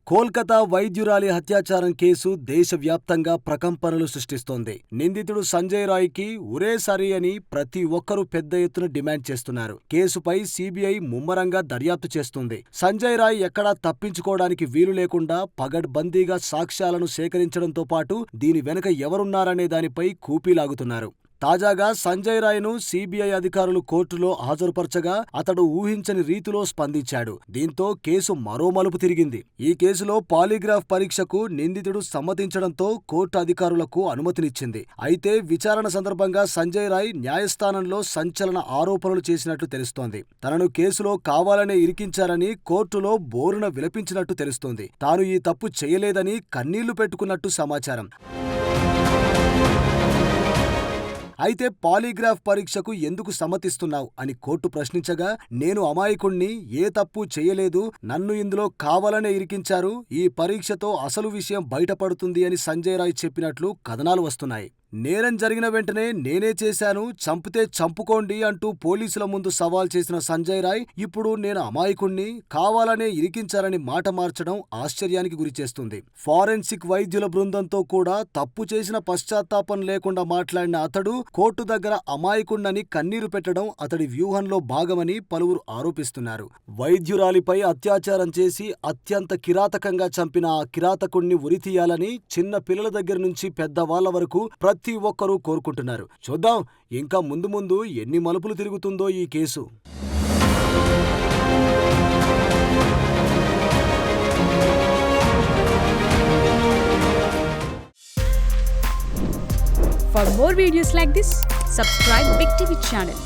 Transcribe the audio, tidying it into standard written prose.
Kolkata వైద్యురాలి హత్యాచారం case దేశవ్యాప్తంగా ప్రకంపనలు సృష్టిస్తోంది. నిందితుడు సంజయ్ రాయ్కి ఉరే సరి అని ప్రతి ఒక్కరూ పెద్ద ఎత్తున డిమాండ్ చేస్తున్నారు. కేసుపై సీబీఐ ముమ్మరంగా దర్యాప్తు చేస్తుంది. సంజయ్ రాయ్ ఎక్కడా తప్పించుకోవడానికి వీలు లేకుండా పగడ్బందీగా సాక్ష్యాలను సేకరించడంతో పాటు దీని వెనుక ఎవరున్నారనే దానిపై కూపీలాగుతున్నారు. తాజాగా సంజయ్ రాయ్ను సీబీఐ అధికారులు కోర్టులో హాజరుపరచగా అతడు ఊహించని రీతిలో స్పందించాడు. దీంతో కేసు మరో మలుపు తిరిగింది. ఈ కేసులో పాలీగ్రాఫ్ పరీక్షకు నిందితుడు సమ్మతించడంతో కోర్టు అధికారులకు అనుమతినిచ్చింది. అయితే విచారణ సందర్భంగా సంజయ్ రాయ్ న్యాయస్థానంలో సంచలన ఆరోపణలు చేసినట్లు తెలుస్తోంది. తనను కేసులో కావాలనే ఇరికించారని కోర్టులో బోరున విలపించినట్టు తెలుస్తోంది. తాను ఈ తప్పు చేయలేదని కన్నీళ్లు పెట్టుకున్నట్టు సమాచారం. అయితే పాలీగ్రాఫ్ పరీక్షకు ఎందుకు సమ్మతిస్తున్నావు అని కోర్టు ప్రశ్నించగా, నేను అమాయకుణ్ణి, ఏ తప్పు చేయలేదు, నన్ను ఇందులో కావాలనే ఇరికించారు, ఈ పరీక్షతో అసలు విషయం బయటపడుతుంది అని సంజయ్ రాయ్ చెప్పినట్లు కథనాలు వస్తున్నాయి. నేరం జరిగిన వెంటనే నేనే చేశాను, చంపితే చంపుకోండి అంటూ పోలీసుల ముందు సవాల్ చేసిన సంజయ్ రాయ్ ఇప్పుడు నేను అమాయకుణ్ణి, కావాలనే ఇరికించారని మాట మార్చడం ఆశ్చర్యానికి గురిచేస్తుంది. ఫారెన్సిక్ వైద్యుల బృందంతో కూడా తప్పు చేసిన పశ్చాత్తాపం లేకుండా మాట్లాడిన అతడు కోర్టు దగ్గర అమాయకుణ్ణని కన్నీరు పెట్టడం అతడి వ్యూహంలో భాగమని పలువురు ఆరోపిస్తున్నారు. వైద్యురాలిపై అత్యాచారం చేసి అత్యంత కిరాతకంగా చంపిన ఆ కిరాతకుణ్ణి ఉరితీయాలని చిన్న పిల్లల దగ్గర నుంచి పెద్దవాళ్ల వరకు ప్రతి ఒక్కరూ కోరుకుంటున్నారు. చూద్దాం ఇంకా ముందు ముందు ఎన్ని మలుపులు తిరుగుతుందో ఈ case. For more videos like this, subscribe Big TV channel.